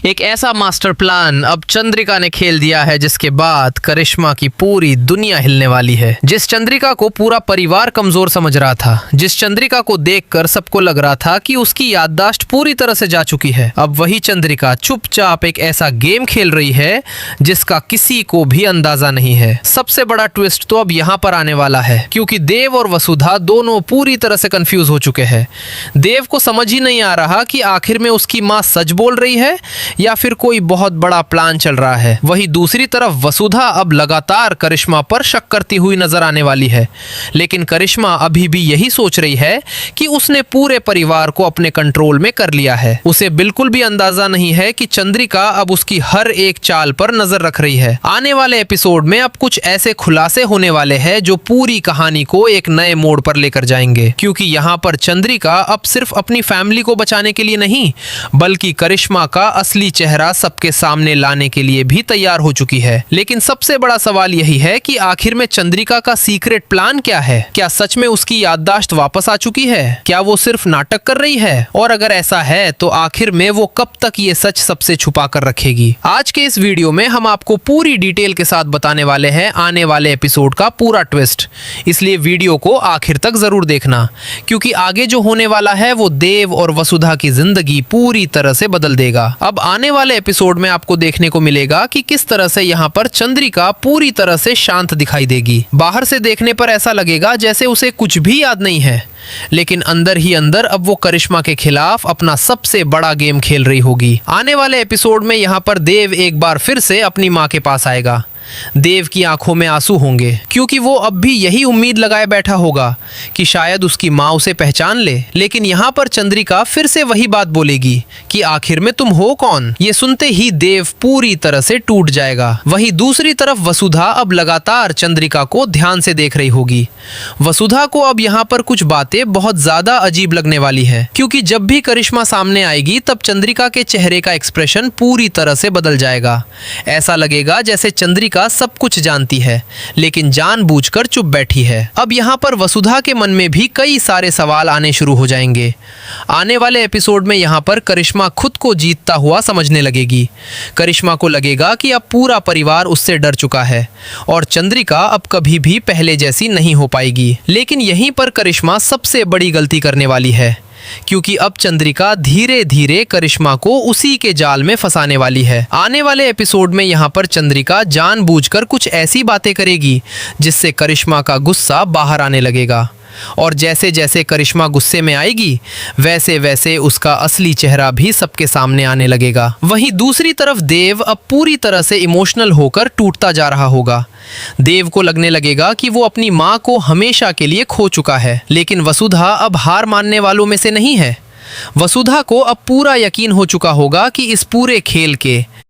एक ऐसा master plan अब चंद्रिका ने खेल दिया है जिसके बाद करिश्मा की पूरी दुनिया हिलने वाली है। जिस चंद्रिका को पूरा परिवार कमजोर समझ रहा था, जिस चंद्रिका को देखकर सबको लग रहा था कि उसकी याददाश्त पूरी तरह से जा चुकी है, अब वही चंद्रिका चुपचाप एक ऐसा गेम खेल रही है जिसका किसी को भी अंदाजा नहीं है। सबसे बड़ा ट्विस्ट तो अब यहाँ पर आने वाला है, क्योंकि देव और वसुधा दोनों पूरी तरह से कंफ्यूज हो चुके हैं। देव को समझ ही नहीं आ रहा कि आखिर में उसकी माँ सच बोल रही है या फिर कोई बहुत बड़ा प्लान चल रहा है। वहीं दूसरी तरफ वसुधा अब लगातार करिश्मा पर शक करती हुई नजर आने वाली है, लेकिन करिश्मा अभी भी यही सोच रही है कि उसने पूरे परिवार को अपने कंट्रोल में कर लिया है। उसे बिल्कुल भी अंदाजा नहीं है कि चंद्रिका अब उसकी हर एक चाल पर नजर रख रही है। आने वाले एपिसोड में अब कुछ ऐसे खुलासे होने वाले हैं जो पूरी कहानी को एक नए मोड़ पर लेकर जाएंगे, क्योंकि यहाँ पर चंद्रिका अब सिर्फ अपनी फैमिली को बचाने के लिए नहीं, बल्कि करिश्मा का असली चेहरा सबके सामने लाने के लिए भी तैयार हो चुकी है। लेकिन सबसे बड़ा सवाल यही है कि आखिर में चंद्रिका का सीक्रेट प्लान क्या है? क्या सच में उसकी याददाश्त वापस आ चुकी है? क्या वो सिर्फ नाटक कर रही है? और अगर ऐसा है तो आखिर में वो कब तक ये सच सबसे छुपा कर रखेगी? आज के इस वीडियो में हम आपको पूरी डिटेल के साथ बताने वाले हैं आने वाले एपिसोड का पूरा ट्विस्ट, इसलिए वीडियो को आखिर तक जरूर देखना, क्योंकि आगे जो होने वाला है वो देव और वसुधा की जिंदगी पूरी तरह से बदल देगा। अब आने वाले एपिसोड में आपको देखने को मिलेगा कि किस तरह से यहाँ पर चंद्रिका पूरी तरह से शांत दिखाई देगी। बाहर से देखने पर ऐसा लगेगा जैसे उसे कुछ भी याद नहीं है, लेकिन अंदर ही अंदर अब वो करिश्मा के खिलाफ अपना सबसे बड़ा गेम खेल रही होगी। आने वाले एपिसोड में यहाँ पर देव एक बार फिर से अपनी माँ के पास आएगा। देव की आंखों में आंसू होंगे, क्योंकि वो अब भी यही उम्मीद लगाए बैठा होगा कि शायद उसकी माँ उसे पहचान ले। लेकिन यहाँ पर चंद्रिका फिर से वही बात बोलेगी कि आखिर में तुम हो कौन? ये सुनते ही देव पूरी तरह से टूट जाएगा। वहीं दूसरी तरफ वसुधा अब लगातार चंद्रिका को ध्यान से देख रही होगी। वसुधा को अब यहाँ पर कुछ बातें बहुत ज्यादा अजीब लगने वाली है, क्योंकि जब भी करिश्मा सामने आएगी तब चंद्रिका के चेहरे का एक्सप्रेशन पूरी तरह से बदल जाएगा। ऐसा लगेगा जैसे चंद्रिका सब कुछ जानती है, लेकिन जानबूझकर चुप बैठी है। अब यहाँ पर वसुधा के मन में भी कई सारे सवाल आने शुरू हो जाएंगे। आने वाले एपिसोड में यहाँ पर करिश्मा खुद को जीतता हुआ समझने लगेगी। करिश्मा को लगेगा कि अब पूरा परिवार उससे डर चुका है और चंद्रिका अब कभी भी पहले जैसी नहीं हो पाएगी। लेकिन यहीं पर करिश्मा सबसे बड़ी गलती करने वाली है, क्योंकि अब चंद्रिका धीरे धीरे करिश्मा को उसी के जाल में फंसाने वाली है। आने वाले एपिसोड में यहाँ पर चंद्रिका जानबूझकर कुछ ऐसी बातें करेगी जिससे करिश्मा का गुस्सा बाहर आने लगेगा, और जैसे जैसे करिश्मा गुस्से में आएगी वैसे वैसे उसका असली चेहरा भी सबके सामने आने लगेगा। वहीं दूसरी तरफ देव अब पूरी तरह से इमोशनल होकर टूटता जा रहा होगा। देव को लगने लगेगा कि वो अपनी माँ को हमेशा के लिए खो चुका है, लेकिन वसुधा अब हार मानने वालों में से नहीं है। वसुधा को अब पूरा यकीन हो चुका होगा कि इस पूरे खेल के